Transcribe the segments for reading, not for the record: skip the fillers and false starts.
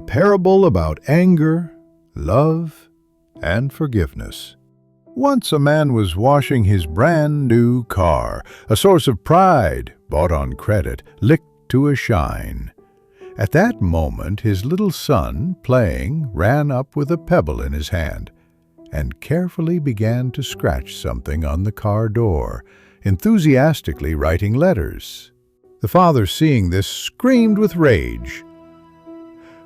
parable about anger, love, and forgiveness. Once a man was washing his brand new car, a source of pride, bought on credit, licked to a shine. At that moment, his little son, playing, ran up with a pebble in his hand and carefully began to scratch something on the car door, enthusiastically writing letters. The father, seeing this, screamed with rage.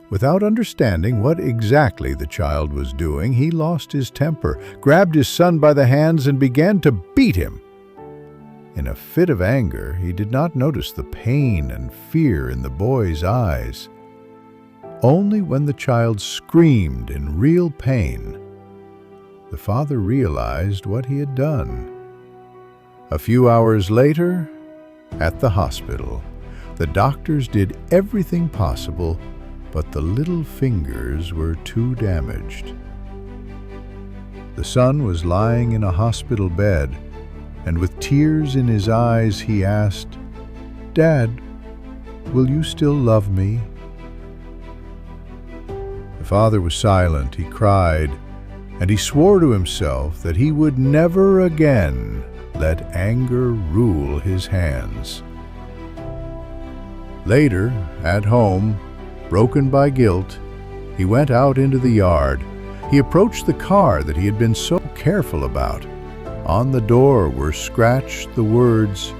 Without understanding what exactly the child was doing, he lost his temper, grabbed his son by the hands, and began to beat him. In a fit of anger, he did not notice the pain and fear in the boy's eyes. Only when the child screamed in real pain, the father realized what he had done. A few hours later, at the hospital, the doctors did everything possible, but the little fingers were too damaged. The son was lying in a hospital bed, and with tears in his eyes, he asked, "Dad, will you still love me?" The father was silent. He cried, and he swore to himself that he would never again let anger rule his hands. Later, at home, broken by guilt, he went out into the yard. He approached the car that he had been so careful about. On the door were scratched the words,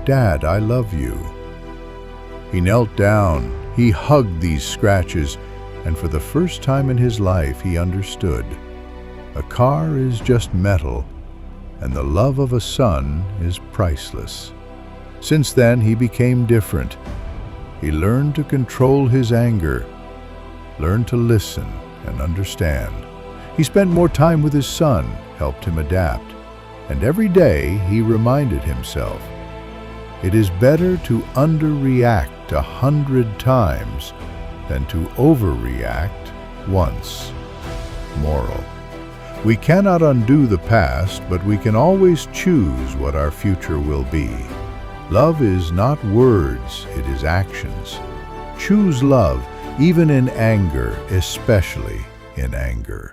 "Dad, I love you." He knelt down. He hugged these scratches, and for the first time in his life he understood. A car is just metal, and the love of a son is priceless. Since then, he became different. He learned to control his anger, learned to listen and understand. He spent more time with his son, helped him adapt, and every day he reminded himself, it is better to underreact 100 times than to overreact once. Moral: we cannot undo the past, but we can always choose what our future will be. Love is not words, it is actions. Choose love, even in anger, especially in anger.